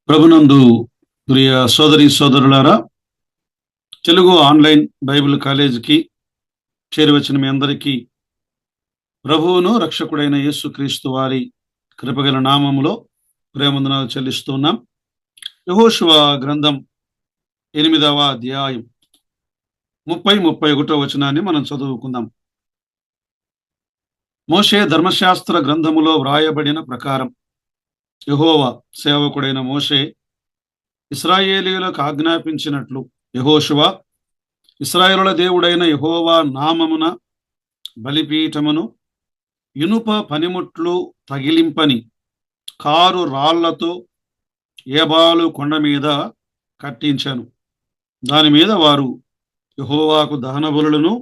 ప్రభునందు ప్రియ సోదరి సోదరులారా, తెలుగు ఆన్లైన్ బైబిల్ కాలేజీకి చేరివచ్చిన మీ అందరికీ ప్రభువును రక్షకుడైన యేసుక్రీస్తు వారి కృపగల నామములో ప్రేమందనాలు చెల్లిస్తున్నాం. యెహోషువ గ్రంథం 8వ అధ్యాయం 30-31 వచనాన్ని మనం చదువుకుందాం. మోషే ధర్మశాస్త్ర గ్రంథములో వ్రాయబడిన ప్రకారం యెహోవా సేవకుడైన మోషే ఇశ్రాయేలీయులకు ఆజ్ఞాపించినట్లు యెహోషువ ఇశ్రాయేలుల దేవుడైన యెహోవా నామమున బలిపీఠమును ఇనుప పనిముట్లు తగిలింపని కారు రాళ్లతో ఏబాలు కొండ మీద కట్టించాను. దాని మీద వారు యెహోవాకు దహన బలులను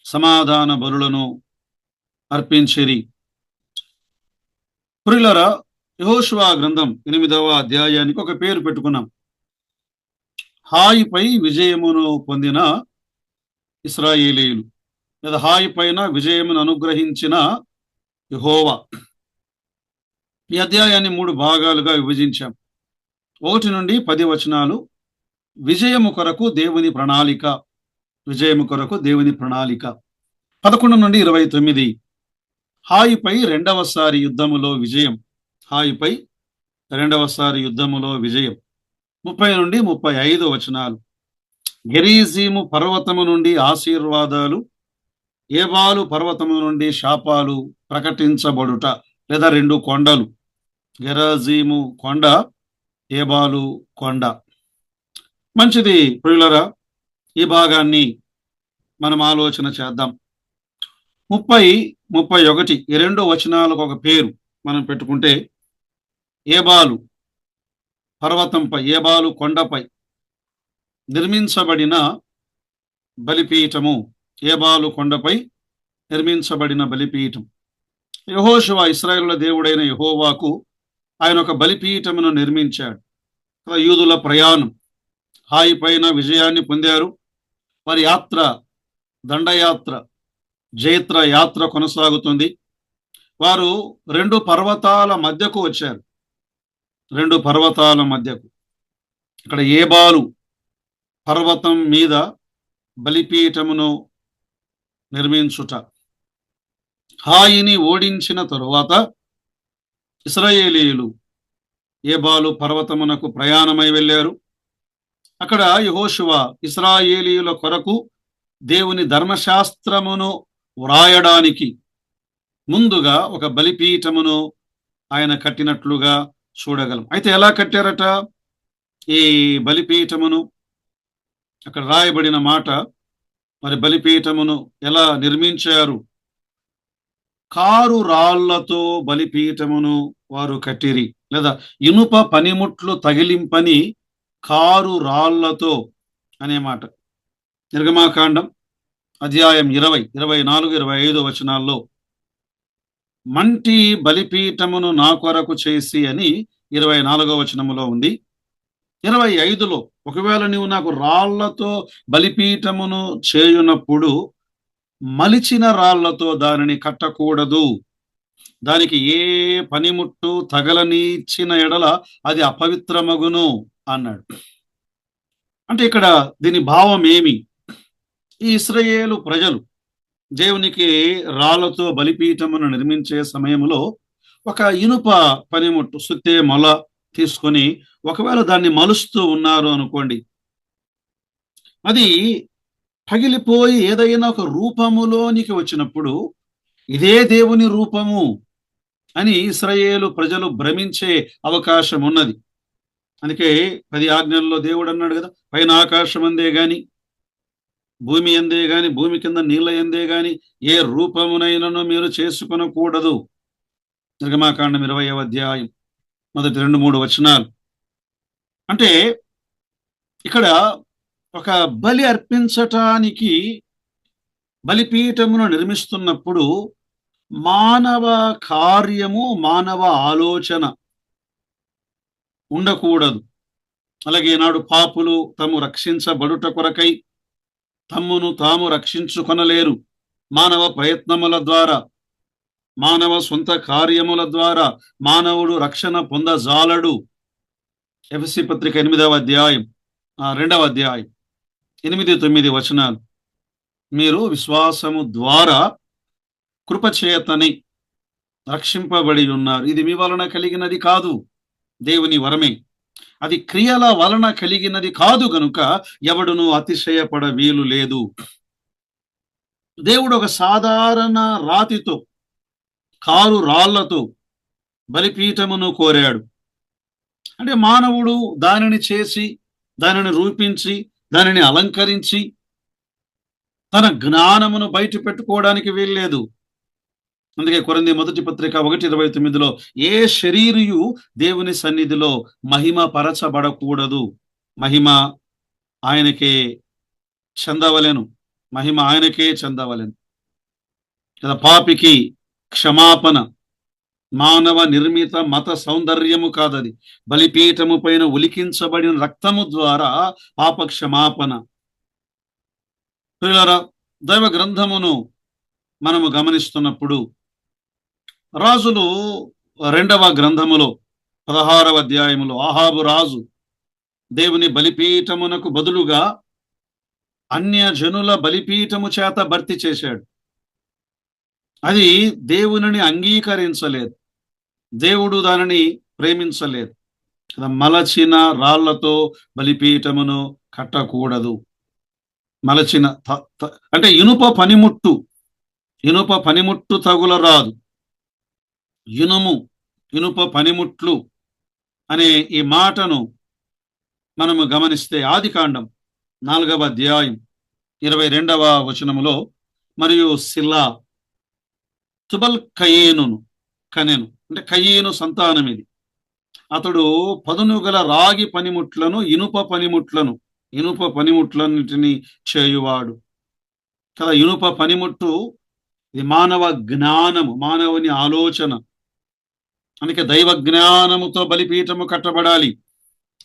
సమాధాన బలులను అర్పించిరి. ప్రియులారా, యెహోషువ గ్రంథం 8వ అధ్యాయానికి ఒక పేరు పెట్టుకున్నాం. హాయిపై విజయమును పొందిన ఇశ్రాయేలీయులు, లేదా హాయి పైన విజయమును అనుగ్రహించిన యెహోవా. ఈ అధ్యాయాన్ని 3 భాగాలుగా విభజించాం. 1 నుండి 10 వచనాలు విజయము కొరకు దేవుని ప్రణాళిక, విజయము కొరకు దేవుని ప్రణాళిక. 11 నుండి 29 హాయిపై రెండవసారి యుద్ధములో విజయం, హాయిపై రెండవసారి యుద్ధములో విజయం. 30 నుండి 35 వచనాలు గెరీజీము పర్వతము నుండి ఆశీర్వాదాలు, ఏబాలు పర్వతము నుండి శాపాలు ప్రకటించబడుట, లేదా 2 కొండలు, గెరాజీము కొండ, ఏబాలు కొండ. మంచిది ప్రియులరా, ఈ భాగాన్ని మనం ఆలోచన చేద్దాం. 30-31 ఈ 2 వచనాలకు ఒక పేరు మనం పెట్టుకుంటే, ఏబాలు పర్వతంపై, ఏబాలు కొండపై నిర్మించబడిన బలిపీఠము, ఏబాలు కొండపై నిర్మించబడిన బలిపీఠం. యెహోషువ ఇశ్రాయేలుల దేవుడైన యెహోవాకు ఆయన ఒక బలిపీఠమును నిర్మించాడు. యూదుల ప్రయాణం, హాయి పైన విజయాన్ని పొందారు. వారి యాత్ర, దండయాత్ర, జైత్ర యాత్ర కొనసాగుతుంది. వారు 2 పర్వతాల మధ్యకు వచ్చారు. 2 పర్వతాల మధ్యకు. ఇక్కడ ఏబాలు పర్వతం మీద బలిపీఠమును నిర్మించుట. హాయిని ఓడించిన తరువాత ఇశ్రాయేలీయులు ఏబాలు పర్వతమునకు ప్రయాణమై వెళ్ళారు. అక్కడ యెహోషువ ఇశ్రాయేలీయుల కొరకు దేవుని ధర్మశాస్త్రమును వ్రాయడానికి ముందుగా ఒక బలిపీఠమును ఆయన కట్టినట్లుగా చూడగలం. అయితే ఎలా కట్టారట ఈ బలిపీఠమును? అక్కడ రాయబడిన మాట, మరి బలిపీఠమును ఎలా నిర్మించారు? కారు రాళ్లతో బలిపీఠమును వారు కట్టిరి, లేదా ఇనుప పనిముట్లు తగిలింపని కారు రాళ్లతో అనే మాట. నిర్గమాకాండం అధ్యాయం 20, 24, 25 వచనాల్లో మంటి బలిపీఠమును నా కొరకు చేసి అని 24వ వచనములో ఉంది. 25లో ఒకవేళ నీవు నాకు రాళ్లతో బలిపీఠమును చేయునప్పుడు మలిచిన రాళ్లతో దానిని కట్టకూడదు, దానికి ఏ పనిముట్టు తగలనిచ్చిన ఎడల అది అపవిత్రమగును అన్నాడు. అంటే ఇక్కడ దీని భావం ఏమి? ఈ ఇశ్రాయేలు ప్రజలు దేవునికి రాళ్లతో బలిపీఠమును నిర్మించే సమయంలో ఒక ఇనుప పనిముట్టు, సుత్తే మొల తీసుకొని ఒకవేళ దాన్ని మలుస్తూ ఉన్నారు అనుకోండి, అది పగిలిపోయి ఏదైనా ఒక రూపములోనికి వచ్చినప్పుడు ఇదే దేవుని రూపము అని ఇశ్రాయేలు ప్రజలు భ్రమించే అవకాశం ఉన్నది. అందుకే 10 ఆజ్ఞల్లో దేవుడు అన్నాడు కదా, పైన ఆకాశం అందే గాని, భూమి ఎందే గాని, భూమి కింద నీళ్ళ ఎందే గాని ఏ రూపమునైనను మీరు చేసుకొనకూడదు. నిర్గమాకాండం 20వ అధ్యాయం మొదటి 2-3 వచనాలు. అంటే ఇక్కడ ఒక బలి అర్పించటానికి బలిపీఠమును నిర్మిస్తున్నప్పుడు మానవ కార్యము, మానవ ఆలోచన ఉండకూడదు. అలాగే నాడు పాపులు తాము రక్షించబడుట కొరకై తమ్మును తాము రక్షించుకొనలేరు. మానవ ప్రయత్నముల ద్వారా, మానవ సొంత కార్యముల ద్వారా మానవుడు రక్షణ పొందజాలడు ఎఫెసీ పత్రిక 8వ అధ్యాయం 2వ అధ్యాయం 8-9 వచనాలు. మీరు విశ్వాసము ద్వారా కృపచేతని రక్షింపబడి ఉన్నారు. ఇది మీ వలన కలిగినది కాదు, దేవుని వరమే. అది క్రియల వలన కలిగినది కాదు గనుక ఎవడును అతిశయపడ వీలు లేదు. దేవుడు ఒక సాధారణ రాతితో, కారు రాళ్లతో బలిపీఠమును కోరాడు. అంటే మానవుడు దానిని చేసి, దానిని రూపించి, దానిని అలంకరించి తన జ్ఞానమును బయట పెట్టుకోవడానికి వీల్లేదు. అందుకే కొరింథీ మొదటి పత్రిక 1:29లో ఏ శరీరియు దేవుని సన్నిధిలో మహిమ పరచబడకూడదు, మహిమ ఆయనకే చెందవలెను, మహిమ ఆయనకే చెందవలెను కదా. పాపికి క్షమాపణ మానవ నిర్మిత మత సౌందర్యము కాదది, బలిపీఠము పైన ఉలికించబడిన రక్తము ద్వారా పాప క్షమాపణ. ప్రియులారా, దైవ గ్రంథమును మనము గమనిస్తున్నప్పుడు రాజులు 2వ గ్రంథములో 16వ అధ్యాయములో ఆహాబు రాజు దేవుని బలిపీఠమునకు బదులుగా అన్యజనుల బలిపీఠము చేత భర్తీ చేశాడు. అది దేవునిని అంగీకరించలేదు, దేవుడు దానిని ప్రేమించలేదు. మలచిన రాళ్లతో బలిపీఠమును కట్టకూడదు. మలచిన అంటే ఇనుప పనిముట్టు తగులరాదు. ఇనుప పనిముట్లు అనే ఈ మాటను మనము గమనిస్తే ఆదికాండం 4వ అధ్యాయం 22వ వచనములో, మరియు సిల్లా తుబల్ కయేనును కనెను, అంటే కయీను సంతానం ఇది. అతడు పదునుగల రాగి పనిముట్లను, ఇనుప పనిముట్లన్నిటిని చేయువాడు కదా. ఇనుప పనిముట్టు ఇది మానవ జ్ఞానము, మానవుని ఆలోచన. అందుకే దైవ జ్ఞానముతో బలిపీఠము కట్టబడాలి.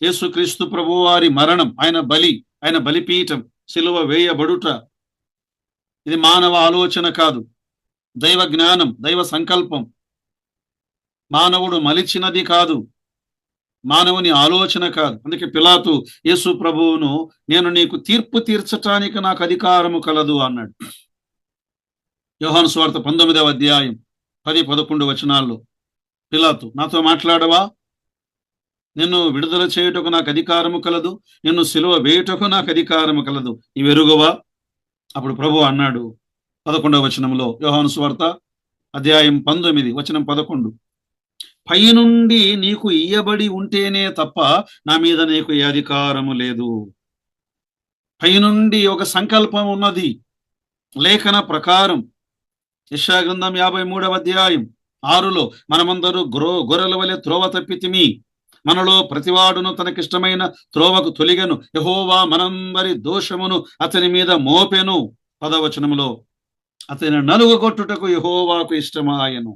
యేసుక్రీస్తు ప్రభువారి మరణం, ఆయన బలిపీఠం, సిలువ వేయబడుట, ఇది మానవ ఆలోచన కాదు, దైవ జ్ఞానం, దైవ సంకల్పం. మానవుడు మలిచినది కాదు, మానవుని ఆలోచన కాదు. అందుకే పిలాతు యేసు ప్రభువును, నేను నీకు తీర్పు తీర్చటానికి నాకు అధికారము కలదు అన్నాడు. యోహాను సువార్త 19వ అధ్యాయం 10-11 వచనాల్లో పిలాతు, నాతో మాట్లాడవా? నిన్ను విడుదల చేయుటకు నాకు అధికారము కలదు, నిన్ను సిలువ వేయుటకు నాకు అధికారము కలదు, ఇవి ఎరుగవా? అప్పుడు ప్రభు అన్నాడు 11వ వచనంలో, యోహాను సువార్త అధ్యాయం 19 వచనం 11, పైనుండి నీకు ఇయ్యబడి ఉంటేనే తప్ప నా మీద నీకు ఏ అధికారము లేదు. పైనుండి ఒక సంకల్పం ఉన్నది, లేఖన ప్రకారం. యెషయా గ్రంథం 53వ అధ్యాయం 6లో, మనమందరూ గొర్రెల వలె త్రోవ తప్పితిమి, మనలో ప్రతివాడును తనకిష్టమైన త్రోవకు తొలిగెను, యెహోవా మనందరి దోషమును అతని మీద మోపెను. 10వ వచనములో, అతని నలుగొట్టుటకు యెహోవాకు ఇష్టమాయెను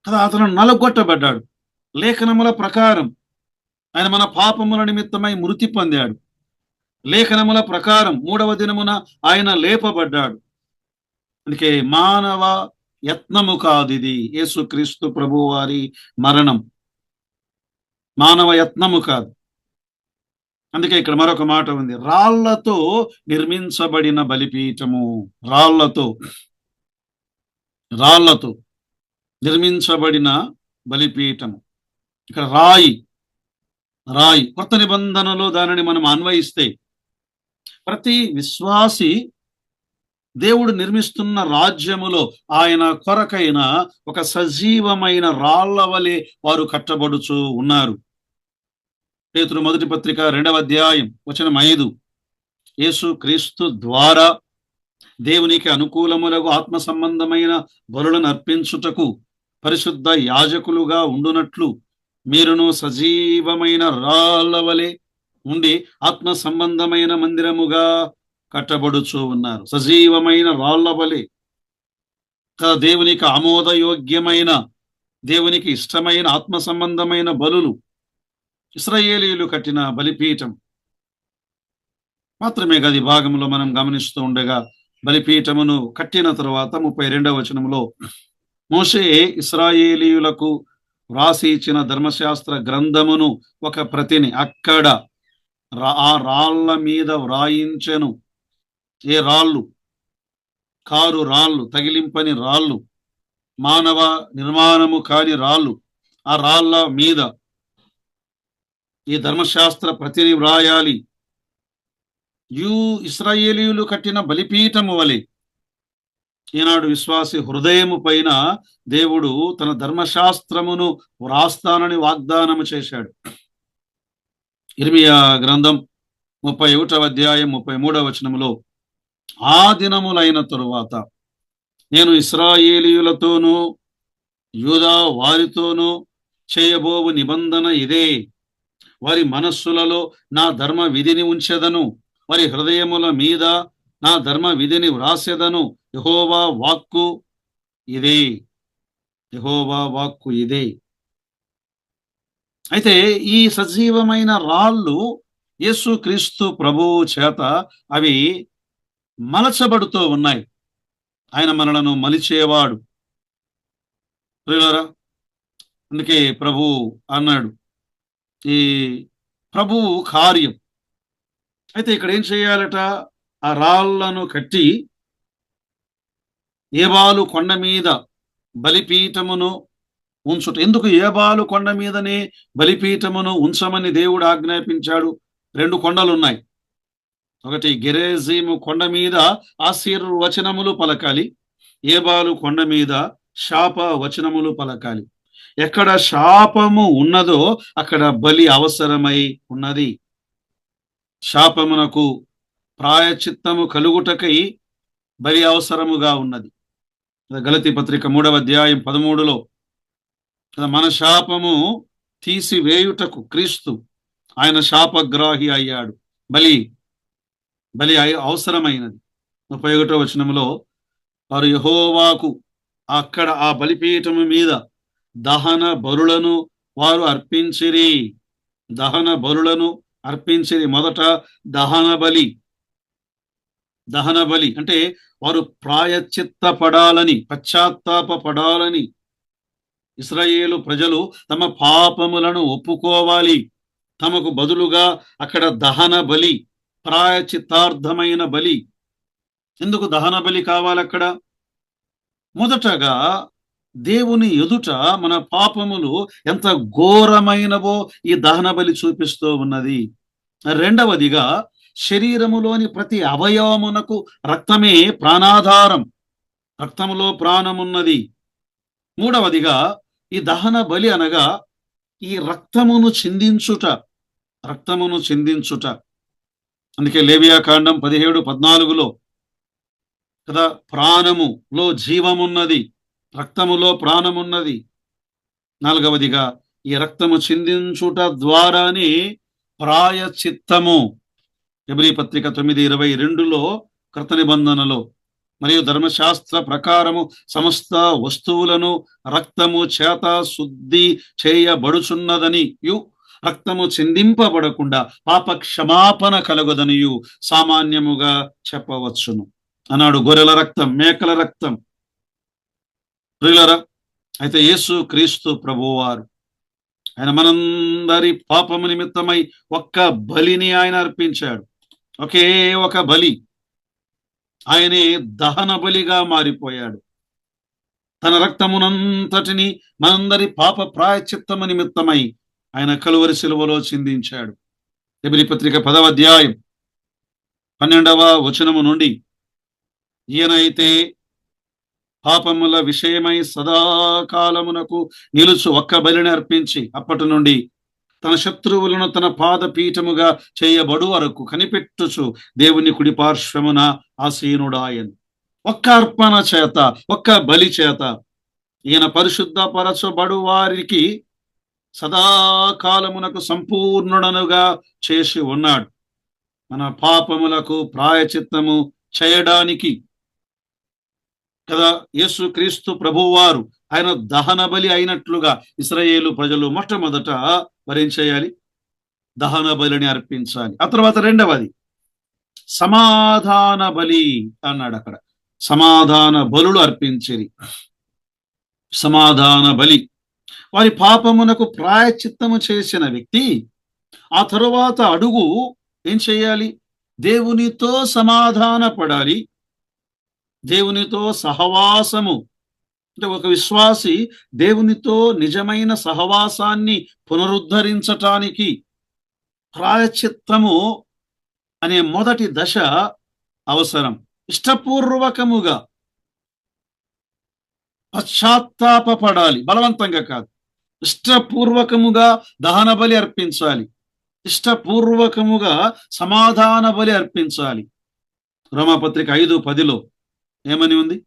కదా. అతను నలుగొట్టబడ్డాడు. లేఖనముల ప్రకారం ఆయన మన పాపముల నిమిత్తమై మృతి పొందాడు. లేఖనముల ప్రకారం 3వ దినమున ఆయన లేపబడ్డాడు. అందుకే మానవ యత్నము కాదు ఇది, యేసుక్రీస్తు ప్రభు వారి మరణం మానవ యత్నము కాదు. అందుకే ఇక్కడ మరొక మాట ఉంది, రాళ్లతో నిర్మించబడిన బలిపీఠము. రాళ్లతో నిర్మించబడిన బలిపీఠము. ఇక్కడ రాయి కొత్త నిబంధనలో దానిని మనం అన్వయిస్తే, ప్రతి విశ్వాసి దేవుడు నిర్మిస్తున్న రాజ్యములో ఆయన కొరకైన ఒక సజీవమైన రాళ్ల వలె వారు కట్టబడుచు ఉన్నారు. పేతురు మొదటి పత్రిక 2వ అధ్యాయం వచనం 5, యేసు క్రీస్తు ద్వారా దేవునికి అనుకూలములకు ఆత్మ సంబంధమైన బలులను అర్పించుటకు పరిశుద్ధ యాజకులుగా ఉండునట్లు మీరును సజీవమైన రాళ్ల వలె ఉండి ఆత్మ సంబంధమైన మందిరముగా కట్టబడుచు ఉన్నారు. సజీవమైన రాళ్ల వలె దేవునికి ఆమోదయోగ్యమైన, దేవునికి ఇష్టమైన ఆత్మ సంబంధమైన బలులు, ఇశ్రాయేలీయులు కట్టిన బలిపీఠం మాత్రమే గది భాగంలో మనం గమనిస్తూ ఉండగా, బలిపీఠమును కట్టిన తరువాత 32వ వచనంలో, మోషే ఇశ్రాయేలీయులకు వ్రాసి ఇచ్చిన ధర్మశాస్త్ర గ్రంథమును ఒక ప్రతిని అక్కడ ఆ రాళ్ల మీద వ్రాయించెను. ఏ రాళ్ళు? కారు రాళ్ళు, తగిలింపని రాళ్ళు, మానవ నిర్మాణము కాని రాళ్ళు. ఆ రాళ్ల మీద ఈ ధర్మశాస్త్ర ప్రతిని వ్రాయాలి. ఇశ్రాయేలీయులు కట్టిన బలిపీఠము వలె ఈనాడు విశ్వాసి హృదయము పైన దేవుడు తన ధర్మశాస్త్రమును వ్రాస్తానని వాగ్దానము చేశాడు. ఇర్మియా గ్రంథం 31వ అధ్యాయం 33వ వచనములో, ఆ దినములైన తరువాత నేను ఇశ్రాయేలీయులతోనూ యూదా వారితోనూ చేయబోవు నిబంధన ఇదే. వారి మనస్సులలో నా ధర్మ విధిని ఉంచెదను, వారి హృదయముల మీద నా ధర్మ విధిని వ్రాసెదను. యెహోవా వాక్కు ఇదే. యెహోవా వాక్కు ఇదే. అయితే ఈ సజీవమైన రాళ్ళు యేసుక్రీస్తు ప్రభువు చేత అవి మలచబడుతూ ఉన్నాయి. ఆయన మనలను మలిచేవాడు. ప్రియులారా, అందుకే ప్రభు అన్నాడు, ఈ ప్రభువు కార్యం. అయితే ఇక్కడ ఏం చేయాలట? ఆ రాళ్లను కట్టి ఏబాలు కొండ మీద బలిపీఠమును ఉంచుట. ఎందుకు ఏబాలు కొండ మీదనే బలిపీఠమును ఉంచమని దేవుడు ఆజ్ఞాపించాడు? 2 కొండలు ఉన్నాయి. ఒకటి గెరేజీము కొండ మీద ఆశీర్వచనములు పలకాలి, ఏబాలు కొండ మీద శాప వచనములు పలకాలి. ఎక్కడ శాపము ఉన్నదో అక్కడ బలి అవసరమై ఉన్నది. శాపమునకు ప్రాయచిత్తము కలుగుటకై బలి అవసరముగా ఉన్నది. గలతీ పత్రిక 3వ అధ్యాయం 13లో, మన శాపము తీసివేయుటకు క్రీస్తు ఆయన శాపగ్రాహి అయ్యాడు. బలి అవసరమైనది. 31వ వచనములో, వారు యెహోవాకు అక్కడ ఆ బలిపీఠము మీద దహన బలులను వారు అర్పించిరి. దహన బలులను అర్పించిరి. మొదట దహన బలి అంటే వారు ప్రాయశ్చిత్త పడాలని, పశ్చాత్తాప పడాలని. ఇశ్రాయేలు ప్రజలు తమ పాపములను ఒప్పుకోవాలి. తమకు బదులుగా అక్కడ దహన బలి, ప్రాయచిత్తార్థమైన బలి. ఎందుకు దహన బలి కావాలి అక్కడ? మొదటగా దేవుని ఎదుట మన పాపములు ఎంత ఘోరమైనవో ఈ దహన బలి చూపిస్తూ ఉన్నది. రెండవదిగా, శరీరములోని ప్రతి అవయవమునకు రక్తమే ప్రాణాధారం. రక్తములో ప్రాణమున్నది. మూడవదిగా, ఈ దహన బలి అనగా ఈ రక్తమును చిందించుట. అందుకే లేవియాకాండం 17:14లో కదా, ప్రాణములో జీవమున్నది, రక్తములో ప్రాణమున్నది. నాలుగవదిగా, ఈ రక్తము చిందించుట ద్వారానే ప్రాయచిత్తము. హెబ్రీ పత్రిక 9:22లో, కృత నిబంధనలో మరియు ధర్మశాస్త్ర ప్రకారము సమస్త వస్తువులను రక్తము చేత శుద్ధి చేయబడుచున్నదనియు, రక్తము చిందింపబడకుండా పాప క్షమాపణ కలుగదనియు సామాన్యముగా చెప్పవచ్చును అన్నాడు. గొర్రెల రక్తం, మేకల రక్తం. ప్రియులారా, అయితే యేసు క్రీస్తు ప్రభువారు ఆయన మనందరి పాపము నిమిత్తమై ఒక్క బలిని ఆయన అర్పించాడు. ఒకే ఒక బలి. ఆయనే దహన బలిగా మారిపోయాడు. తన రక్తమునంతటిని మనందరి పాప ప్రాయచిత్తము నిమిత్తమై ఆయన కలువరి శిలువలో చిందించాడు. హెబ్రీ పత్రిక 10వ అధ్యాయం 12వ వచనము నుండి, ఈయనైతే పాపముల విషయమై సదాకాలమునకు నిలుచు ఒక్క బలిని అర్పించి అప్పటి నుండి తన శత్రువులను తన పాదపీఠముగా చేయబడు వరకు కనిపెట్టుచు దేవుని కుడి పార్శ్వమున ఆసీనుడాయను. ఒక్క అర్పణ చేత, ఒక్క బలి చేత ఈయన పరిశుద్ధపరచబడు వారికి సదాకాలమునకు సంపూర్ణుడనుగా చేసి ఉన్నాడు. మన పాపములకు ప్రాయచిత్తము చేయడానికి కదా యేసు క్రీస్తు ప్రభువారు ఆయన దహన బలి అయినట్లుగా ఇశ్రాయేలు ప్రజలు మొట్టమొదట మరేం చేయాలి? దహన బలిని అర్పించాలి. ఆ తర్వాత రెండవది సమాధాన బలి అన్నాడు. అక్కడ సమాధాన బలులు అర్పించిరి. సమాధాన బలి వారి పాపమునకు ప్రాయశ్చిత్తము చేసిన వ్యక్తి ఆ తరువాత అడుగు ఏం చేయాలి? దేవునితో సమాధాన పడాలి, దేవునితో సహవాసము. అంటే ఒక విశ్వాసి దేవునితో నిజమైన సహవాసాన్ని పునరుద్ధరించటానికి ప్రాయశ్చిత్తము అనే మొదటి దశ అవసరం. ఇష్టపూర్వకముగా పశ్చాత్తాపపడాలి, బలవంతంగా కాదు. ఇష్టపూర్వకముగా దహన బలి అర్పించాలి, ఇష్టపూర్వకముగా సమాధాన బలి అర్పించాలి. రోమాపత్రిక 5:10లో ఏమని ఉంది?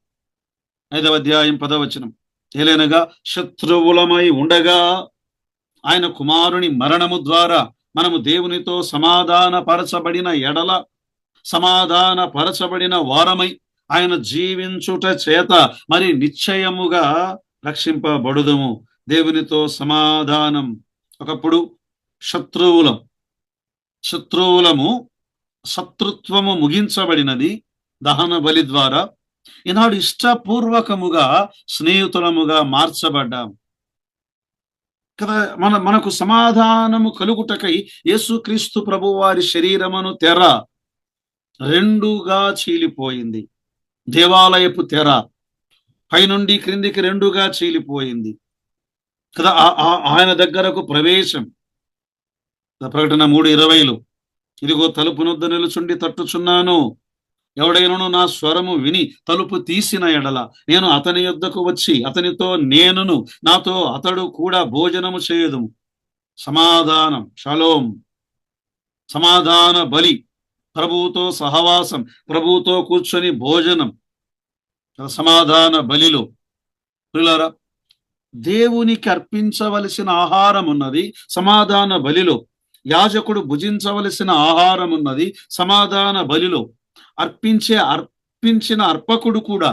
5వ అధ్యాయం 10వ వచనం, ఏలైనగా శత్రువులమై ఉండగా ఆయన కుమారుని మరణము ద్వారా మనము దేవునితో సమాధాన పరచబడిన ఎడల సమాధాన పరచబడిన వారమై ఆయన జీవించుట చేత మరి నిశ్చయముగా రక్షింపబడుదుము. దేవునితో సమాధానం. ఒకప్పుడు శత్రువులము, శత్రుత్వము ముగించబడినది దహన బలి ద్వారా. ఈనాడు ఇష్టపూర్వకముగా స్నేహితులముగా మార్చబడ్డాం కదా. మనకు సమాధానము కలుగుటకై యేసుక్రీస్తు ప్రభు వారి శరీరమును తెర రెండుగా చీలిపోయింది. దేవాలయపు తెర పైనుండి క్రిందికి రెండుగా చీలిపోయింది కదా. ఆయన దగ్గరకు ప్రవేశం. ప్రకటన 3:20లో, ఇదిగో తలుపు నొద్ద నిలుచుండి తట్టుచున్నాను, ఎవడైనను నా స్వరము విని తలుపు తీసిన ఎడల నేను అతని యొద్దకు వచ్చి అతనితో నేనును నాతో అతడు కూడా భోజనము చేయుదుము. సమాధానం, షలోం, సమాధాన బలి, ప్రభువుతో సహవాసం, ప్రభువుతో కూర్చొని భోజనం. సమాధాన బలిలో ప్రియులారా, దేవునికి అర్పించవలసిన ఆహారం ఉన్నది సమాధాన బలిలో. యాజకుడు భుజించవలసిన ఆహారం ఉన్నది సమాధాన బలిలో. అర్పించిన అర్పకుడు కూడా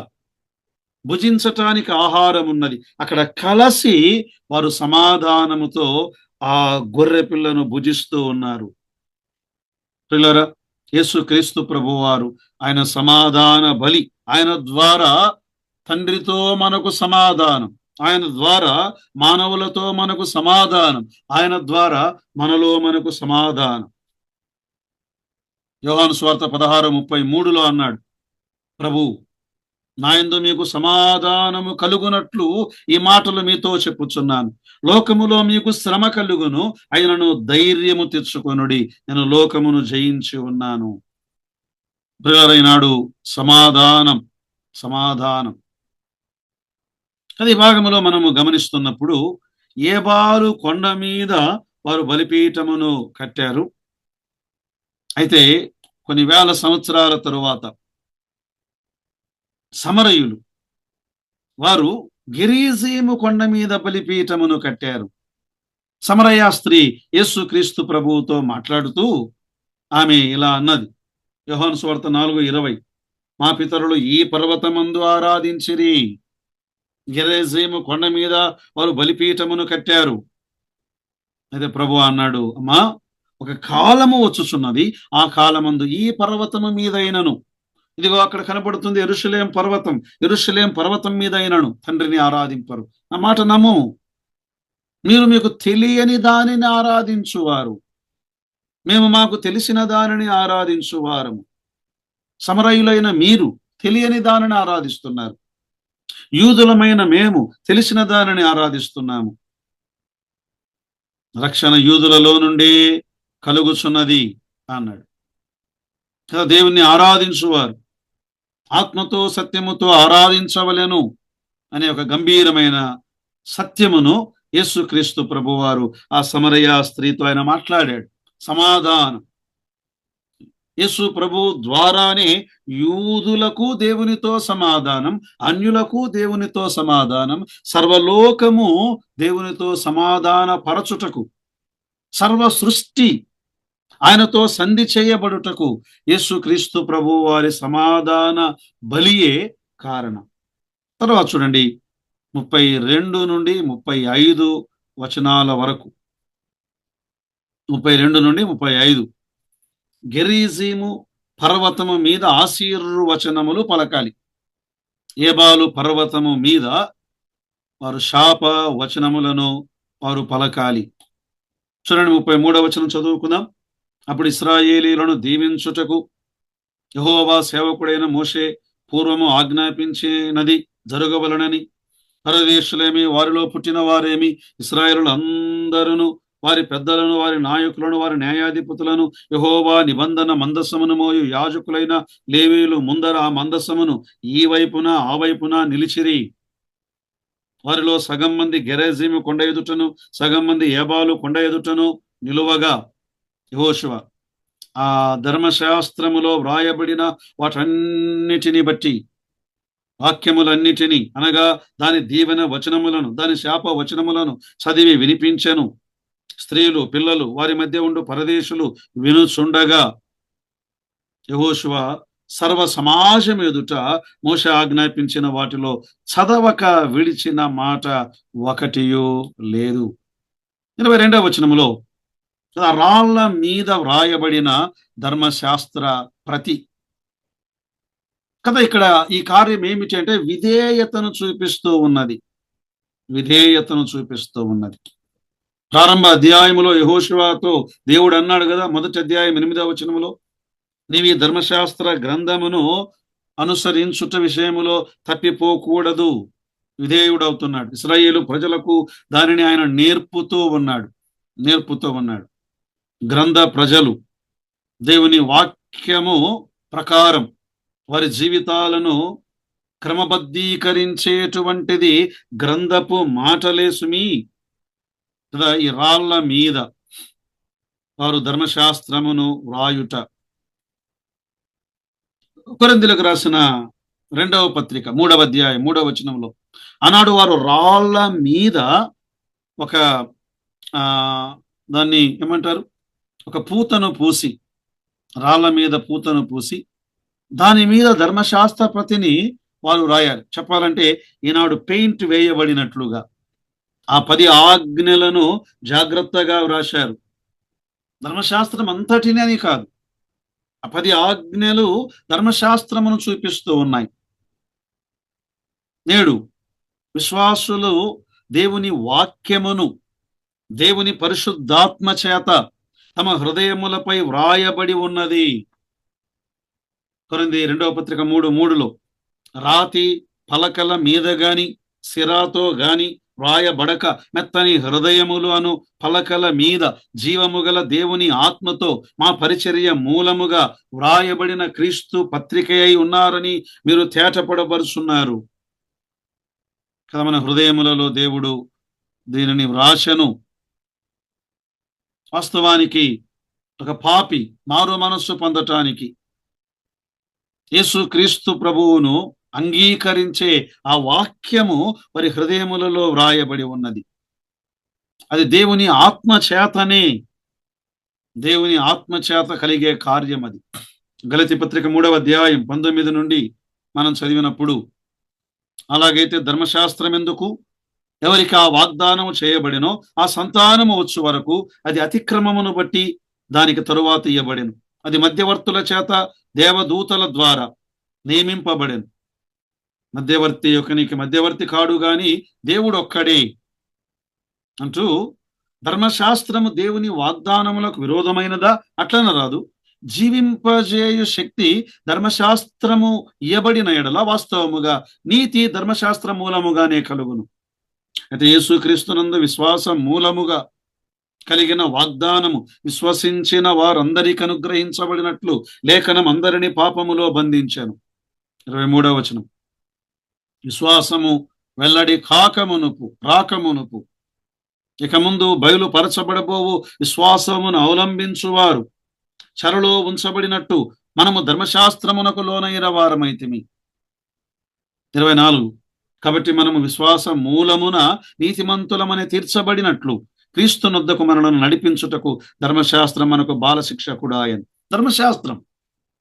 భుజించటానికి ఆహారం ఉన్నది. అక్కడ కలిసి వారు సమాధానముతో ఆ గొర్రె పిల్లను భుజిస్తూ ఉన్నారు. పిల్లరా, యేసుక్రీస్తు ప్రభువారు ఆయన సమాధాన బలి, ఆయన ద్వారా తండ్రితో మనకు సమాధానం, ఆయన ద్వారా మానవులతో మనకు సమాధానం, ఆయన ద్వారా మనలో మనకు సమాధానం. యోహాను సువార్త 16:33లో అన్నాడు ప్రభు, నా యందు మీకు సమాధానము కలుగునట్లు ఈ మాటలు మీతో చెప్పుచున్నాను. లోకములో మీకు శ్రమ కలుగును, అయినను ధైర్యము తెచ్చుకొనుడి, నేను లోకమును జయించి ఉన్నాను. ప్రియులైనాడు సమాధానం. అది భాగములో మనము గమనిస్తున్నప్పుడు ఏబాలు కొండ మీద వారు బలిపీఠమును కట్టారు. అయితే కొన్ని వేల సంవత్సరాల తరువాత సమరయులు వారు గెరీజీము కొండ మీద బలిపీఠమును కట్టారు. సమరయ స్త్రీ యేసుక్రీస్తు ప్రభువుతో మాట్లాడుతూ ఆమె ఇలా అన్నది, యోహాను సువార్త 4:20, మా పితరులు ఈ పర్వతమందు ఆరాధించిరి. గెరీజీము కొండ మీద వారు బలిపీఠమును కట్టారు. అయితే ప్రభు అన్నాడు, అమ్మా, ఒక కాలము వచ్చుచున్నది, ఆ కాలమందు ఈ పర్వతము మీదైనను, ఇదిగో అక్కడ కనబడుతుంది యెరూషలేం పర్వతం మీద అయినను తండ్రిని ఆరాధింపరు. ఆ మాట నమ్ము. మీరు మీకు తెలియని దానిని ఆరాధించువారు, మేము మాకు తెలిసిన దానిని ఆరాధించువారము. సమరయులైన మీరు తెలియని దానిని ఆరాధిస్తున్నారు, యూదులమైన మేము తెలిసిన దానిని ఆరాధిస్తున్నాము. రక్షణ యూదులలో నుండి కలుగుచున్నది అన్నాడు కదా. దేవుణ్ణి ఆరాధించువారు ఆత్మతో సత్యముతో ఆరాధించవలెను అనే ఒక గంభీరమైన సత్యమును యేసుక్రీస్తు ప్రభువారు ఆ సమరయ స్త్రీతో ఆయన మాట్లాడాడు. సమాధానం. యేసు ప్రభు ద్వారానే యూదులకు దేవునితో సమాధానం, అన్యులకు దేవునితో సమాధానం, సర్వలోకము దేవునితో సమాధాన పరచుటకు, సర్వ సృష్టి ఆయనతో సంధి చేయబడుటకు యేసుక్రీస్తు ప్రభు వారి సమాధాన బలియే కారణం. తర్వాత చూడండి 32 నుండి 35 వచనాల వరకు. 32 నుండి 35, గెరీజీము పర్వతము మీద ఆశీర్వచనములు పలకాలి. ఏబాలు పర్వతము మీద వారు శాప వచనములను వారు పలకాలి. చూడండి 33వ వచనం చదువుకుందాం. అప్పుడు ఇశ్రాయేలీయులను దీవించుటకు యెహోవా సేవకుడైన మోషే పూర్వము ఆజ్ఞాపించినది జరగవలనని పరదేశులేమి, వారిలో పుట్టిన వారేమి, ఇశ్రాయేలులందరూ వారి పెద్దలను, వారి నాయకులను, వారి న్యాయాధిపతులను యెహోవా నిబంధన మందసమును మోయు యాజకులైన లేవీయులు ముందర ఆ మందసమును ఈ వైపున ఆ వైపున నిలిచిరి. వారిలో సగం మంది గెరజీము కొండ ఎదుటను, సగం మంది ఏబాలు కొండ ఎదుటను నిలువగా యెహోషువ ఆ ధర్మశాస్త్రములో వ్రాయబడిన వాటన్నిటిని బట్టి, వాక్యములన్నిటినీ అనగా దాని దీవెన వచనములను, దాని శాప వచనములను చదివి వినిపించెను. స్త్రీలు, పిల్లలు, వారి మధ్య ఉండు పరదేశులు వినుచుండగా యెహోషువ సర్వ సమాజం ఎదుట మోషే ఆజ్ఞాపించిన వాటిలో చదవక విడిచిన మాట ఒకటియో లేదు. 22వ వచనములో రాళ్ల మీద వ్రాయబడిన ధర్మశాస్త్ర ప్రతి కదా. ఇక్కడ ఈ కార్యం ఏమిటి అంటే విధేయతను చూపిస్తూ ఉన్నది. విధేయతను చూపిస్తూ ఉన్నది. ప్రారంభ అధ్యాయములో యెహోషువతో దేవుడు అన్నాడు కదా, మొదటి అధ్యాయం 8వ వచనములో, నీవు ఈ ధర్మశాస్త్ర గ్రంథమును అనుసరించుట విషయములో తప్పిపోకూడదు. విధేయుడు అవుతున్నాడు. ఇశ్రాయేలు ప్రజలకు దానిని ఆయన నేర్పుతూ ఉన్నాడు. గ్రంథ ప్రజలు దేవుని వాక్యము ప్రకారం వారి జీవితాలను క్రమబద్ధీకరించేటువంటిది గ్రంథపు మాటలే సుమి. కదా, ఈ రాళ్ల మీద వారు ధర్మశాస్త్రమును వ్రాయుట. కొరింథీయులకు రాసిన 2వ పత్రిక 3వ అధ్యాయం 3వ వచనంలో, ఆనాడు వారు రాళ్ల మీద ఒక దాన్ని ఏమంటారు, ఒక పూతను పూసి, రాళ్ల మీద పూతను పూసి దాని మీద ధర్మశాస్త్ర ప్రతిని వారు రాయాలి. చెప్పాలంటే ఈనాడు పెయింట్ వేయబడినట్లుగా ఆ 10 ఆజ్ఞలను జాగ్రత్తగా వ్రాశారు. ధర్మశాస్త్రం అంతటిని అని కాదు, ఆ 10 ఆజ్ఞలు ధర్మశాస్త్రమును చూపిస్తూ ఉన్నాయి. నేడు విశ్వాసులు దేవుని వాక్యమును దేవుని పరిశుద్ధాత్మ చేత తమ హృదయములపై వ్రాయబడి ఉన్నది. కొరింథీ 2వ పత్రిక 3:3లో రాతి పలకల మీద గాని సిరాతో గాని వ్రాయబడక మెత్తని హృదయములు అను పలకల మీద జీవము గల దేవుని ఆత్మతో మా పరిచర్య మూలముగా వ్రాయబడిన క్రీస్తు పత్రిక అయి ఉన్నారని మీరు తేటపడబరుచున్నారు కదా. మన హృదయములలో దేవుడు దీనిని వ్రాసెను. వాస్తవానికి ఒక పాపి మారు మనస్సు పొందటానికి యేసు క్రీస్తు ప్రభువును అంగీకరించే ఆ వాక్యము వారి హృదయములలో వ్రాయబడి ఉన్నది. అది దేవుని ఆత్మచేత కలిగే కార్యం. అది గలతీ పత్రిక 3వ అధ్యాయం 19 నుండి మనం చదివినప్పుడు, అలాగైతే ధర్మశాస్త్రం ఎందుకు, ఎవరికి ఆ వాగ్దానము చేయబడినో ఆ సంతానము వచ్చు వరకు అది అతిక్రమమును బట్టి దానికి తరువాత ఇయ్యబడెను. అది మధ్యవర్తుల చేత దేవదూతల ద్వారా నియమింపబడెను. మధ్యవర్తి కాడు గాని దేవుడు ఒక్కడే అంటూ ధర్మశాస్త్రము దేవుని వాగ్దానములకు విరోధమైనదా? అట్లన రాదు. జీవింపజేయు శక్తి ధర్మశాస్త్రము ఇయ్యబడిన ఎడల వాస్తవముగా నీతి ధర్మశాస్త్ర మూలముగానే కలుగును. అయితే యేసుక్రీస్తునందు విశ్వాసం మూలముగా కలిగిన వాగ్దానము విశ్వసించిన వారందరికి అనుగ్రహించబడినట్లు లేఖనం అందరినీ పాపములో బంధించాను. 23వ వచనం, విశ్వాసము వెల్లడి రాకమునుపు ఇక ముందు బయలుపరచబడబోవు విశ్వాసమును అవలంబించువారు చెరలో ఉంచబడినట్టు మనము ధర్మశాస్త్రమునకు లోనైన వారమైతిమి. 24, కాబట్టి మనము విశ్వాస మూలమున నీతిమంతులమని తీర్చబడినట్లు క్రీస్తునొద్దకు మనలను నడిపించుటకు ధర్మశాస్త్రం మనకు బాలశిక్షకుడు ఆయన. ధర్మశాస్త్రం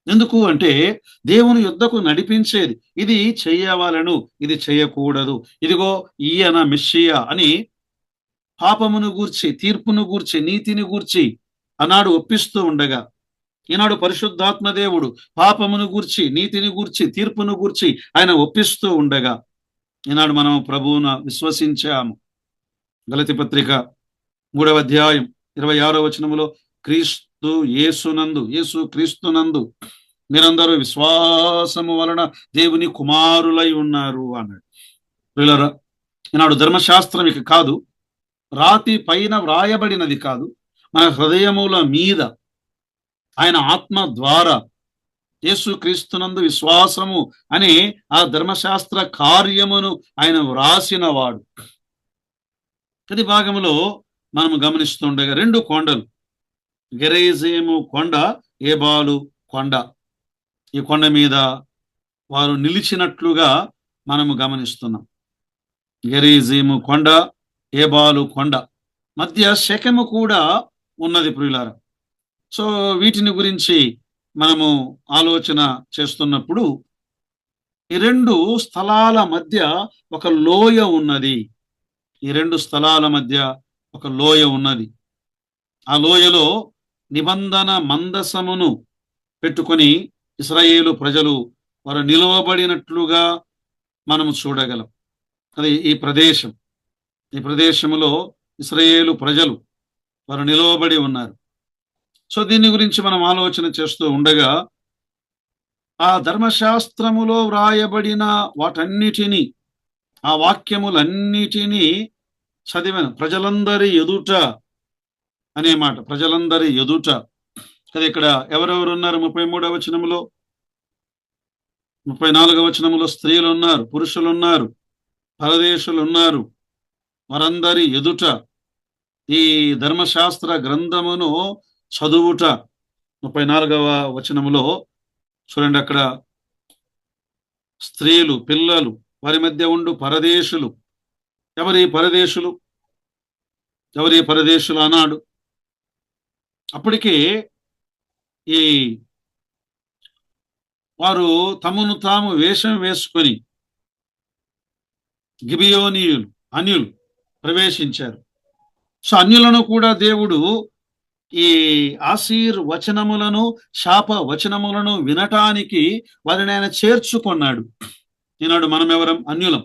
ఎందుకు అంటే దేవుని యుద్ధకు నడిపించేది. ఇది చెయ్యవలను, ఇది చేయకూడదు, ఇదిగో ఈయన మెస్సియా అని పాపమును గూర్చి, తీర్పును గూర్చి, నీతిని గూర్చి ఆనాడు ఒప్పిస్తూ ఉండగా, ఈనాడు పరిశుద్ధాత్మ దేవుడు పాపమును గూర్చి, నీతిని గూర్చి, తీర్పును గూర్చి ఆయన ఒప్పిస్తూ ఉండగా ఈనాడు మనం ప్రభువును విశ్వసించాము. గలతీ పత్రిక 3వ అధ్యాయం 26వ వచనములో క్రీస్తు యేసునందు, యేసు క్రీస్తునందు మీరందరూ విశ్వాసము వలన దేవుని కుమారులై ఉన్నారు అన్నాడు. ప్రియులారా, ఈనాడు ధర్మశాస్త్రం ఇక కాదు, రాతి పైన వ్రాయబడినది కాదు, మన హృదయముల మీద ఆయన ఆత్మ ద్వారా యేసు క్రీస్తునందు విశ్వాసము అనే ఆ ధర్మశాస్త్ర కార్యమును ఆయన వ్రాసిన వాడు. ప్రతి భాగములో మనము గమనిస్తుండగా 2 కొండలు, గెరైజేము కొండ, ఏబాలు కొండ, ఈ కొండ మీద వారు నిలిచినట్లుగా మనము గమనిస్తున్నాం. గెరైజీము కొండ, ఏబాలు కొండ మధ్య శకెము కూడా ఉన్నది ప్రియులారా. సో వీటిని గురించి మనము ఆలోచన చేస్తున్నప్పుడు ఈ 2 స్థలాల మధ్య ఒక లోయ ఉన్నది. ఈ 2 స్థలాల మధ్య ఒక లోయ ఉన్నది. ఆ లోయలో నిబంధన మందసమును పెట్టుకొని ఇశ్రాయేలు ప్రజలు వారు నిలువబడినట్లుగా మనము చూడగలం. అది ఈ ప్రదేశములో ఇశ్రాయేలు ప్రజలు వారు నిలువబడి ఉన్నారు. సో దీని గురించి మనం ఆలోచన చేస్తూ ఉండగా ఆ ధర్మశాస్త్రములో వ్రాయబడిన వాటన్నిటినీ, ఆ వాక్యములన్నిటినీ చదివాను. ప్రజలందరి ఎదుట అనే మాట, ప్రజలందరి ఎదుట. అది ఇక్కడ ఎవరెవరు ఉన్నారు? 33వ వచనములో, 34వ వచనములో స్త్రీలు ఉన్నారు, పురుషులు ఉన్నారు, పరదేశులు ఉన్నారు. వారందరి ఎదుట ఈ ధర్మశాస్త్ర గ్రంథమును చదువుట. 34వ వచనములో చూడండి, అక్కడ స్త్రీలు, పిల్లలు, వారి మధ్య ఉండు పరదేశులు. ఎవరి పరదేశులు అన్నాడు. అప్పటికే ఈ వారు తమను తాము వేషం వేసుకొని గిబియోనీయులు, అన్యులు ప్రవేశించారు. సో అన్యులను కూడా దేవుడు ఈ ఆశీర్ వచనములను, శాప వచనములను వినటానికి వారిని ఆయన చేర్చుకున్నాడు. ఈనాడు మనం ఎవరం? అన్యులం.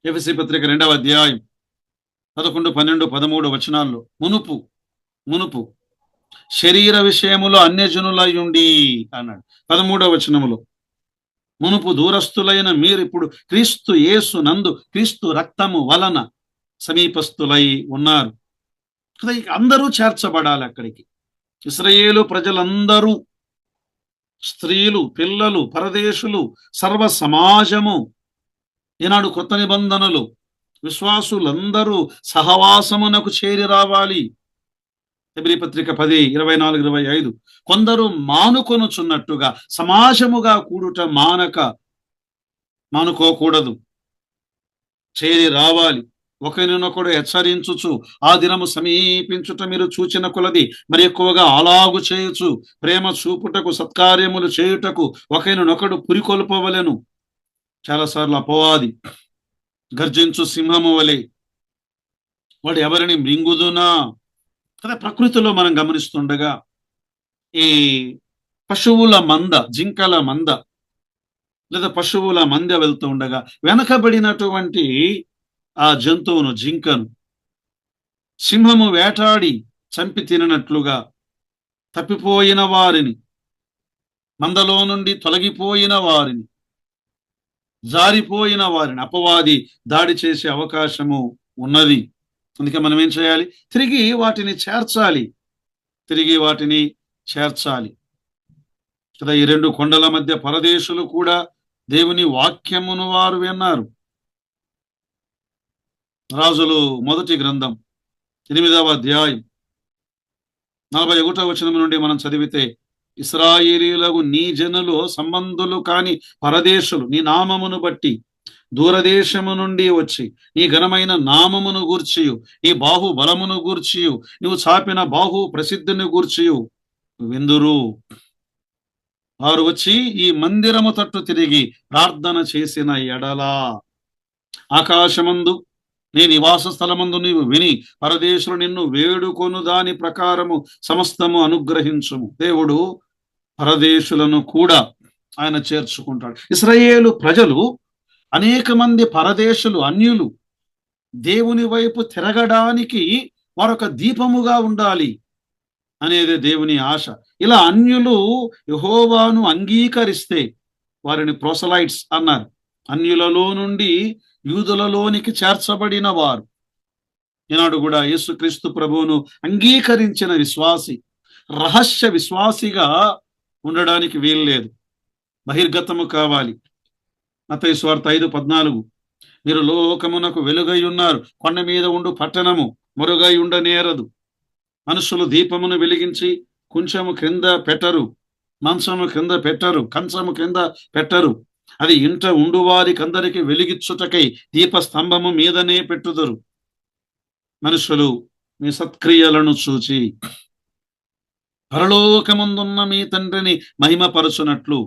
ఎఫెసీ పత్రిక 2వ అధ్యాయం 11, 12, 13 వచనాల్లో మునుపు శరీర విషయములో అన్యజనులయుండి అన్నాడు. 13వ వచనములో మునుపు దూరస్తులైన మీరు ఇప్పుడు క్రీస్తు యేసు నందు క్రీస్తు రక్తము వలన సమీపస్తులై ఉన్నారు. అందరూ చేర్చబడాలి అక్కడికి. ఇశ్రాయేలు ప్రజలందరూ, స్త్రీలు, పిల్లలు, పరదేశులు, సర్వ సమాజము, ఈనాడు కొత్త నిబంధనలు విశ్వాసులందరూ సహవాసమునకు చేరి రావాలి. హెబ్రీ పత్రిక 10, 24, 25. కొందరు మానుకొనుచున్నట్టుగా సమాజముగా కూడుట మానుకోకూడదు, చేరి రావాలి. ఒకరినొకడు హెచ్చరించుచు ఆ దినము సమీపించుట మీరు చూచిన కొలది మరి ఎక్కువగా అలాగు చేయుచు ప్రేమ చూపుటకు, సత్కార్యములు చేయుటకు ఒకరినొకడు పురికొల్పవలెను. చాలాసార్లు అపవాది గర్జించు సింహము వలె వాడు ఎవరిని మృంగుదునా కదా. ప్రకృతిలో మనం గమనిస్తుండగా ఈ పశువుల మంద, జింకల మంద లేదా పశువుల మంద వెళ్తూ ఉండగా వెనకబడినటువంటి ఆ జంతువును, జింకను సింహము వేటాడి చంపి తిననట్లుగా తప్పిపోయిన వారిని, మందలో నుండి తొలగిపోయిన వారిని, జారిపోయిన వారిని అపవాది దాడి చేసే అవకాశము ఉన్నది. అందుకే మనం ఏం చేయాలి? తిరిగి వాటిని చేర్చాలి కదా. ఈ 2 కొండల మధ్య పరదేశులు కూడా దేవుని వాక్యమును వారు విన్నారు. రాజులు మొదటి గ్రంథం 8వ అధ్యాయం 41వ వచనం నుండి మనం చదివితే, ఇశ్రాయేలీయులకు నీ జనులు సంబంధులు కాని పరదేశులు నీ నామమును బట్టి దూరదేశము నుండి వచ్చి నీ ఘనమైన నామమును గూర్చియు నీ బాహు బలమును గూర్చియు నువ్వు చాపిన బాహు ప్రసిద్ధిని గూర్చియు విందురు. వారు వచ్చి ఈ మందిరము తట్టు తిరిగి ప్రార్థన చేసిన ఎడలా ఆకాశమందు నీ నివాస స్థలమందు నీవు విని పరదేశులు నిన్ను వేడుకొను దాని ప్రకారము సమస్తము అనుగ్రహించుము. దేవుడు పరదేశులను కూడా ఆయన చేర్చుకుంటాడు. ఇశ్రాయేలు ప్రజలు అనేక మంది పరదేశులు, అన్యులు దేవుని వైపు తిరగడానికి వారొక దీపముగా ఉండాలి అనేది దేవుని ఆశ. ఇలా అన్యులు యెహోవాను అంగీకరిస్తే వారిని ప్రోసలైట్స్ అన్నారు. అన్యులలో నుండి యూదులలోనికి చేర్చబడిన వారు. ఈనాడు కూడా యేసుక్రీస్తు ప్రభువును అంగీకరించిన విశ్వాసి రహస్య విశ్వాసిగా ఉండడానికి వీల్లేదు, బహిర్గతము కావాలి. మత్తయి సువార్త 5:14, మీరు లోకమునకు వెలుగై ఉన్నారు, కొండ మీద ఉండు పట్టణము మరుగై ఉండనేరదు. మనుషులు దీపమును వెలిగించి కొంచెము క్రింద పెట్టరు, మంచము క్రింద పెట్టరు, కంచము క్రింద పెట్టరు, అది ఇంట ఉండువారికందరికి వెలిగిచ్చుటకై దీపస్తంభము మీదనే పెట్టుదురు. మనుషులు మీ సత్క్రియలను చూచి పరలోకముందున్న మీ తండ్రిని మహిమపరచునట్లు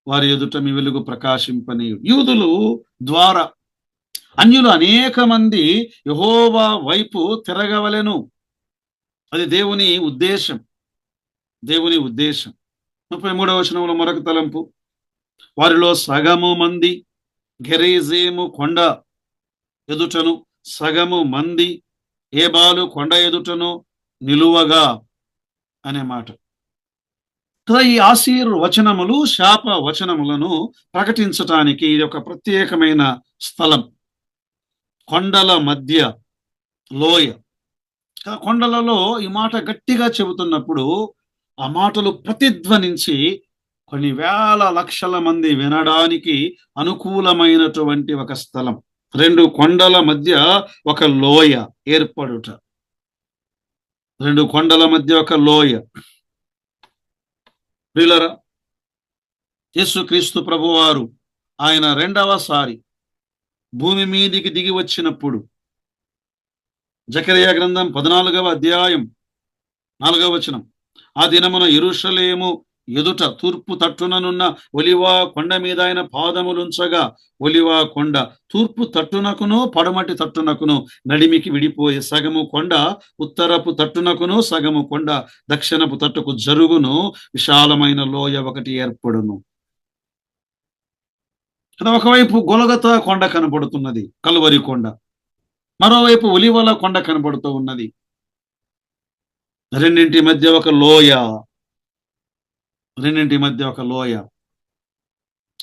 వారి ఎదుట మీ వెలుగు ప్రకాశింపని. యూదులు ద్వారా అన్యులు అనేక మంది యెహోవా వైపు తిరగవలెను. అది దేవుని ఉద్దేశం. 33వ వచనంలో మరొక తలంపు, వారిలో సగము మంది గెరిజీము కొండ ఎదుటను, సగము మంది ఏబాలు కొండ ఎదుటను నిలువగా అనే మాట. ఈ ఆశీర్వచనములు శాప వచనములను ప్రకటించటానికి ఇది ఒక ప్రత్యేకమైన స్థలం. కొండల మధ్య లోయ. కొండలలో ఈ మాట గట్టిగా చెబుతున్నప్పుడు ఆ మాటలు ప్రతిధ్వనించి కొన్ని వేల లక్షల మంది వినడానికి అనుకూలమైనటువంటి ఒక స్థలం. 2 కొండల మధ్య ఒక లోయ ఏర్పడుట. 2 కొండల మధ్య ఒక లోయ. ప్రియులారా, యేసుక్రీస్తు ప్రభువారు ఆయన రెండవసారి భూమి మీదికి దిగి వచ్చినప్పుడు జకరియా గ్రంథం 14వ అధ్యాయం 4వ వచనం, ఆ దినమున యెరూషలేము ఎదుట తూర్పు తట్టుననున్న ఒలివా కొండ మీద ఆయన పాదములుంచగా ఒలివా కొండ తూర్పు తట్టునకును పడమటి తట్టునకును నడిమికి విడిపోయే, సగము కొండ ఉత్తరపు తట్టునకును సగము కొండ దక్షిణపు తట్టుకు జరుగును, విశాలమైన లోయ ఒకటి ఏర్పడును. ఒకవైపు గొలగతా కొండ కనబడుతున్నది, కలువరి కొండ. మరోవైపు ఒలివల కొండ కనబడుతూ ఉన్నది. రెండింటి మధ్య ఒక లోయ.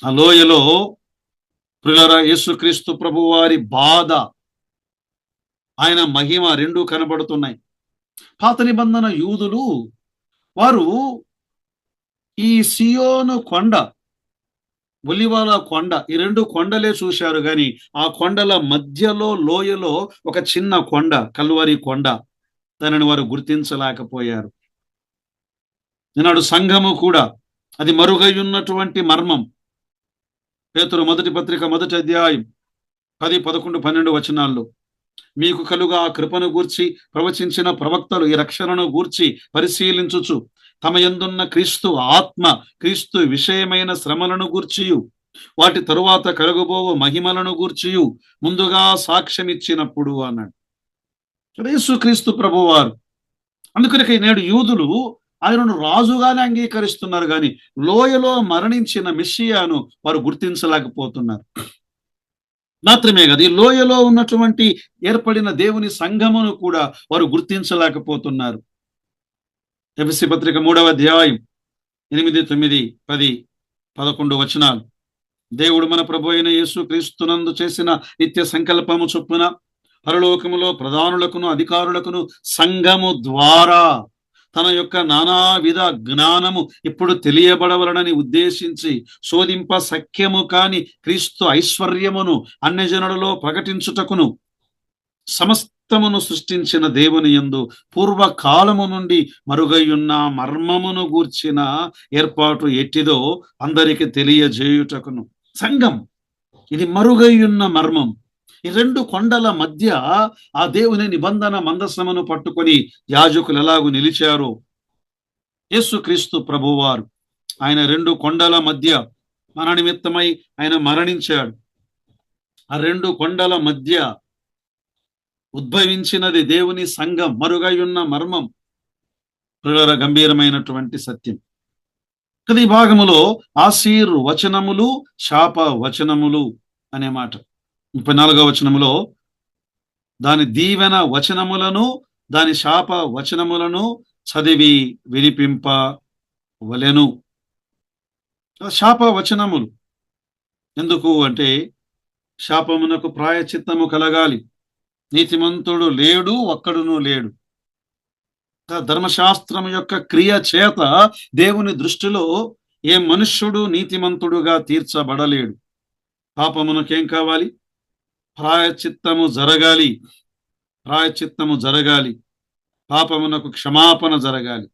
ఆ లోయలో ప్రియులారా యేసుక్రీస్తు ప్రభువారి బాధ, ఆయన మహిమ రెండూ కనబడుతున్నాయి. పాత నిబంధన యూదులు వారు ఈ సియోను కొండ, ఒలివల కొండ, ఈ 2 కొండలే చూశారు గాని ఆ కొండల మధ్యలో లోయలో ఒక చిన్న కొండ, కల్వరి కొండ, దానిని వారు గుర్తించలేకపోయారు. ఈనాడు సంఘము కూడా అది మరుగై ఉన్నటువంటి మర్మం. పేతురు మొదటి పత్రిక 1వ అధ్యాయం 10, 11, 12 వచనాల్లో, మీకు కలుగా ఆ కృపను గూర్చి ప్రవచించిన ప్రవక్తలు ఈ రక్షణను గూర్చి పరిశీలించుచు తమ యందున్న క్రీస్తు ఆత్మ, క్రీస్తు విషయమైన శ్రమలను గూర్చియు వాటి తరువాత కలుగబోవు మహిమలను గూర్చియు ముందుగా సాక్ష్యమిచ్చినప్పుడు అన్నాడు యేసుక్రీస్తు ప్రభువారు. అందుకని నేడు యూదులు ఆయనను రాజుగానే అంగీకరిస్తున్నారు కానీ లోయలో మరణించిన మెస్సియాను వారు గుర్తించలేకపోతున్నారు. మాత్రమే కాదు, ఈ లోయలో ఉన్నటువంటి ఏర్పడిన దేవుని సంఘమును కూడా వారు గుర్తించలేకపోతున్నారు. ఎఫెసీ పత్రిక 3వ అధ్యాయం 8, 9, 10, 11 వచనాలు, దేవుడు మన ప్రభు అయిన యేసుక్రీస్తునందు చేసిన నిత్య సంకల్పము చొప్పున పరలోకములో ప్రధానులకును అధికారులకును సంఘము ద్వారా తన యొక్క నానావిధ జ్ఞానము ఇప్పుడు తెలియబడవలనని ఉద్దేశించి శోధింప సఖ్యము కాని క్రీస్తు ఐశ్వర్యమును అన్యజనులలో ప్రకటించుటకును సమస్తమును సృష్టించిన దేవుని యందు పూర్వకాలము నుండి మరుగైయున్న మర్మమును గూర్చిన ఏర్పాటు ఎట్టిదో అందరికి తెలియజేయుటకును. సంఘం ఇది మరుగైయున్న మర్మం. ఈ 2 కొండల మధ్య ఆ దేవుని నిబంధన మందసమును పట్టుకొని యాజకులు ఎలాగూ నిలిచారో యేసుక్రీస్తు ప్రభువారు ఆయన 2 కొండల మధ్య మన నిమిత్తమై ఆయన మరణించాడు. ఆ 2 కొండల మధ్య ఉద్భవించినది దేవుని సంఘం, మరుగై ఉన్న మర్మం. గంభీరమైనటువంటి సత్యం. కదా ఈ భాగములో ఆశీర్వచనములు శాప వచనములు అనే మాట 34వ వచనములో దాని దీవెన వచనములను దాని శాప వచనములను చదివి వినిపింప వలెను. శాప వచనములు ఎందుకు అంటే శాపమునకు ప్రాయచిత్తము కలగాలి. నీతిమంతుడు లేడు, ఒక్కడును లేడు. ధర్మశాస్త్రం యొక్క క్రియ చేత దేవుని దృష్టిలో ఏ మనుష్యుడు నీతిమంతుడుగా తీర్చబడలేడు. పాపమునకేం కావాలి? ప్రాయచిత్తము జరగాలి. ప్రాయచిత్తము జరగాలి. పాపమునకు క్షమాపణ జరగాలి.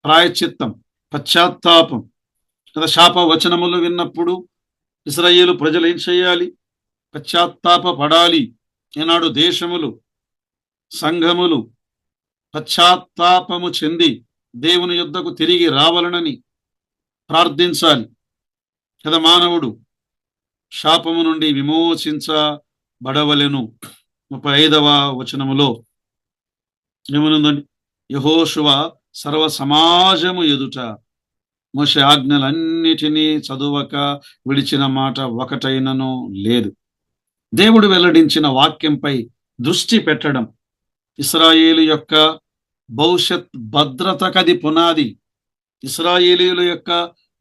ప్రాయచిత్తం, పశ్చాత్తాపం. కదా శాప వచనములు విన్నప్పుడు ఇశ్రాయేలు ప్రజలు ఏం చేయాలి? పశ్చాత్తాప పడాలి. ఈనాడు దేశములు, సంఘములు పశ్చాత్తాపము చెంది దేవుని యొద్దకు తిరిగి రావాలనని ప్రార్థించాలి కదా. మానవుడు శాపము నుండి విమోచించబడవలెను. 35వ వచనములో ఏమనుందండి? యెహోషువ సర్వ సమాజము ఎదుట మోషే ఆజ్ఞలన్నిటినీ చదువక విడిచిన మాట ఒకటైనను లేదు. దేవుడు వెల్లడించిన వాక్యంపై దృష్టి పెట్టడం ఇశ్రాయేలు యొక్క భవిష్యత్ భద్రతకది పునాది. ఇశ్రాయేలీయుల యొక్క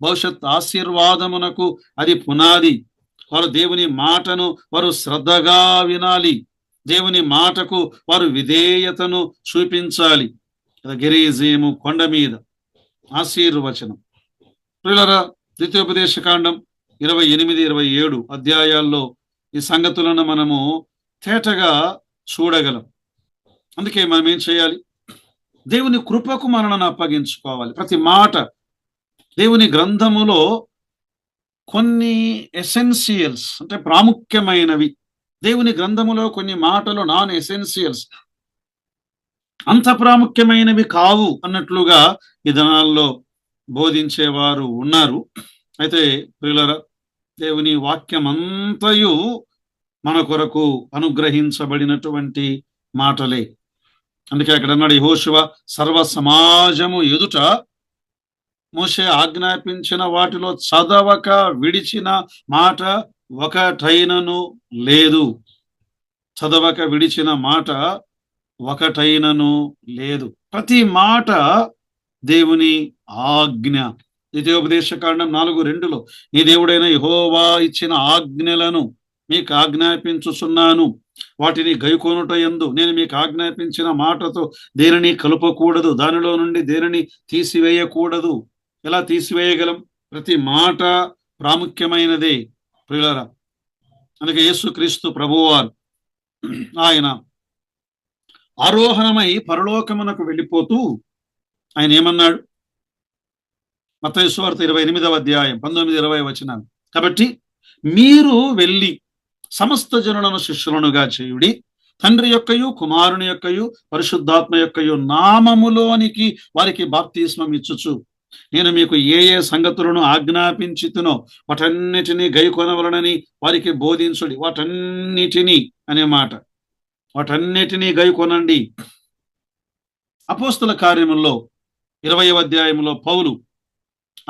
భవిష్యత్ ఆశీర్వాదమునకు అది పునాది. వారు దేవుని మాటను వారు శ్రద్ధగా వినాలి. దేవుని మాటకు వారు విధేయతను చూపించాలి. గెరీజీము కొండ మీద ఆశీర్వచనం. ప్రియులారా, ద్వితీయోపదేశకాండం 28, 27 అధ్యాయాల్లో ఈ సంగతులను మనము తేటగా చూడగలం. అందుకే మనం ఏం చేయాలి? దేవుని కృపకు మనలను అప్పగించుకోవాలి. ప్రతి మాట దేవుని గ్రంథములో కొన్ని ఎసెన్షియల్స్ అంటే ప్రాముఖ్యమైనవి. దేవుని గ్రంథములో కొన్ని మాటలు నాన్ ఎసెన్షియల్స్, అంత ప్రాముఖ్యమైనవి కావు అన్నట్లుగా ఈ దినాల్లో బోధించేవారు ఉన్నారు. అయితే ప్రియులారా, దేవుని వాక్యమంతయు మన కొరకు అనుగ్రహించబడినటువంటి మాటలే. అందుకే అక్కడ అన్నాడు, యెహోషువ సర్వ సమాజము ఎదుట మోషే ఆజ్ఞాపించిన వాటిలో చదవక విడిచిన మాట ఒకటైనను లేదు. చదవక విడిచిన మాట ఒకటైనను లేదు. ప్రతి మాట దేవుని ఆజ్ఞ. ద్వితీయోపదేశకాండం 4:2లో నీ దేవుడైన యెహోవా ఇచ్చిన ఆజ్ఞలను మీకు ఆజ్ఞాపించుచున్నాను, వాటిని గైకొనుట యందు నేను మీకు ఆజ్ఞాపించిన మాటతో దేనిని కలుపకూడదు, దానిలో నుండి దేనిని తీసివేయకూడదు. ఎలా తీసివేయగలం? ప్రతి మాట ప్రాముఖ్యమైనదే ప్రియులారా. అందుకే యేసుక్రీస్తు ప్రభువారు ఆయన ఆరోహణమై పరలోకమునకు వెళ్ళిపోతూ ఆయన ఏమన్నాడు? మత్తయి సువార్త 28వ అధ్యాయం 19-20 వచనాలు. కాబట్టి మీరు వెళ్ళి సమస్త జనులను శిష్యులనుగా చేయుడి, తండ్రి యొక్కయు కుమారుని యొక్కయు పరిశుద్ధాత్మ యొక్కయు నామములోనికి వారికి బాప్తిస్మం ఇచ్చుచు నేను మీకు ఏ ఏ సంగతులను ఆజ్ఞాపించితునో వాటన్నిటినీ గైకొనవలనని వారికి బోధించుడి. వాటన్నిటినీ అనే మాట, వాటన్నిటినీ గైకొనండి. అపోస్తల కార్యముల్లో 20వ అధ్యాయంలో పౌలు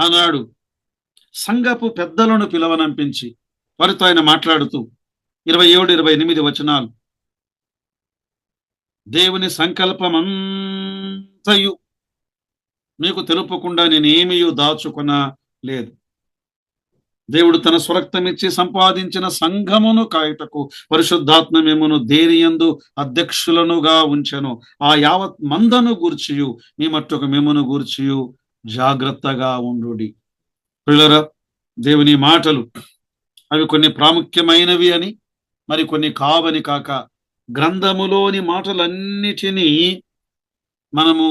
ఆనాడు సంఘపు పెద్దలను పిలవనంపించి వారితో ఆయన మాట్లాడుతూ 27-28 వచనాలు, దేవుని సంకల్పమంతయు మీకు తెలుపకుండా నేనేమీ దాచుకొన లేదు. దేవుడు తన స్వరక్తమిచ్చి సంపాదించిన సంఘమును కాయుటకు పరిశుద్ధాత్మ మిమ్మును దేనియందు అధ్యక్షులనుగా ఉంచెను. ఆ యావత్ మందను గూర్చియు మీ మట్టుకు మిమ్మును గూర్చియు జాగ్రత్తగా ఉండుడి. ప్రియులారా, దేవుని మాటలు అవి కొన్ని ప్రాముఖ్యమైనవి అని, మరి కొన్ని కావని కాక, గ్రంథములోని మాటలన్నిటినీ మనము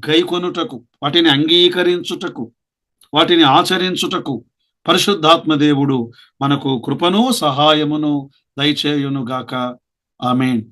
గైకొనుటకు, వాటిని అంగీకరించుటకు, వాటిని ఆచరించుటకు పరిశుద్ధాత్మ దేవుడు మనకు కృపను సహాయమును దయచేయునుగాక. ఆమేన్.